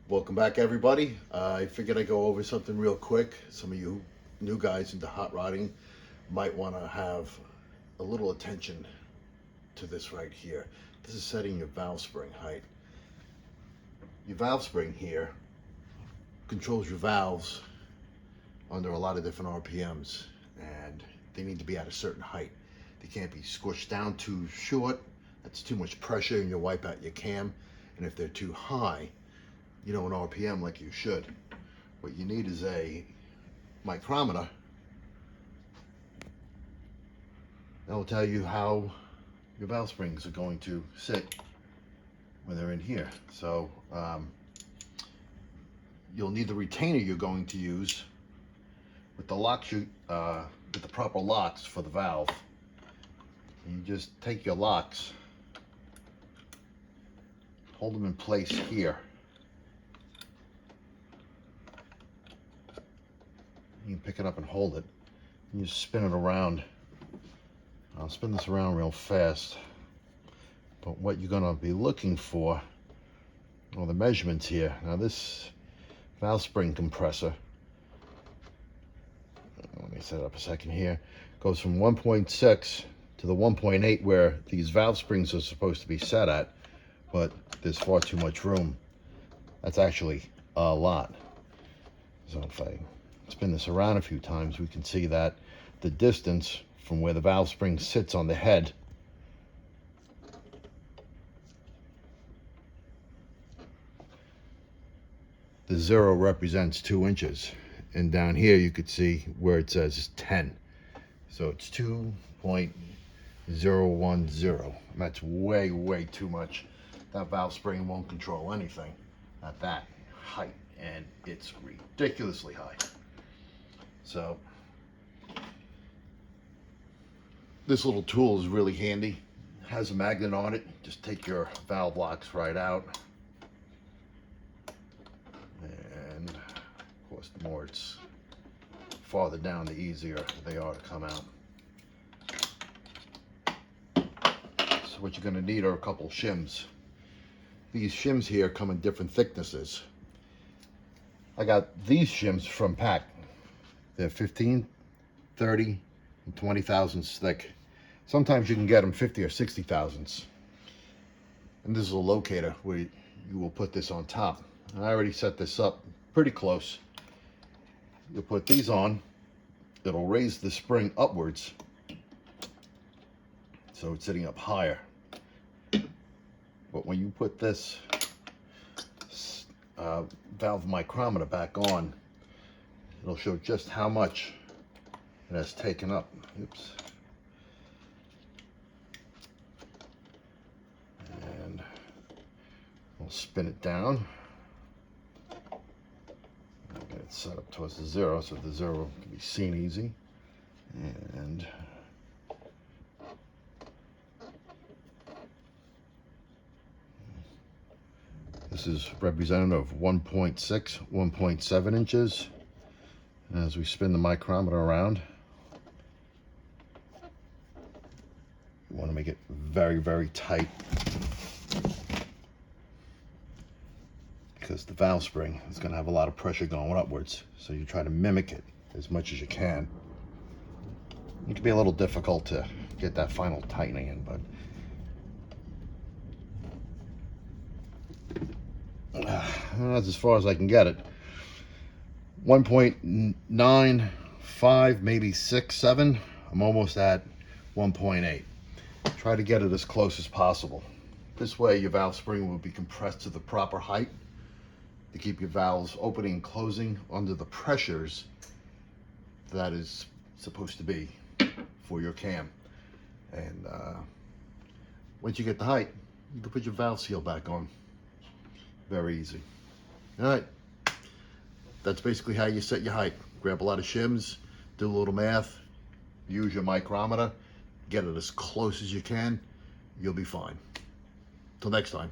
Welcome back, everybody. I figured I'd go over something real quick. Some of you new guys into hot rodding might want to have a little attention to this right here. This is setting your valve spring height. Your valve spring here controls your valves under a lot of different RPMs, and they need to be at a certain height. They can't be squished down too short. That's too much pressure and you'll wipe out your cam. And if they're too high, you know, an RPM like you should. What you need is a micrometer that will tell you how your valve springs are going to sit when they're in here. So you'll need the retainer you're going to use with the locks, with the proper locks for the valve. And you just take your locks, hold them in place here. You can pick it up and hold it. You just spin it around. I'll spin this around real fast. But what you're gonna be looking for are the measurements here. Now this valve spring compressor, let me set it up a second here, goes from 1.6 to the 1.8 where these valve springs are supposed to be set at, but there's far too much room. That's actually a lot. So if I spin this around a few times, we can see that the distance from where the valve spring sits on the head the 0 represents 2 inches, and down here you could see where it says 10, so it's 2.010. That's way too much. That valve spring won't control anything at that height, and it's ridiculously high. So this little tool is really handy. It has a magnet on it. Just take your valve locks right out. And of course, the more it's farther down, the easier they are to come out. So what you're gonna need are a couple shims. These shims here come in different thicknesses. I got these shims from Pack. They're 15, 30, and 20 thousandths thick. Sometimes you can get them 50 or 60 thousandths. And this is a locator where you will put this on top. And I already set this up pretty close. You'll put these on. It'll raise the spring upwards, so it's sitting up higher. But when you put this valve micrometer back on, it'll show just how much it has taken up. Oops. And we'll spin it down. I'll get it set up towards the 0 so the 0 can be seen easy. And this is representative of 1.6, 1.7 inches. And as we spin the micrometer around, you want to make it very tight, because the valve spring is going to have a lot of pressure going upwards. So you try to mimic it as much as you can. It can be a little difficult to get that final tightening in, but that's as far as I can get it. 1.95, maybe 6, 7. I'm almost at 1.8. Try to get it as close as possible. This way your valve spring will be compressed to the proper height to keep your valves opening and closing under the pressures that is supposed to be for your cam. And once you get the height, you can put your valve seal back on. Very easy. All right. That's basically how you set your height. Grab a lot of shims, do a little math, use your micrometer, get it as close as you can. You'll be fine. Till next time.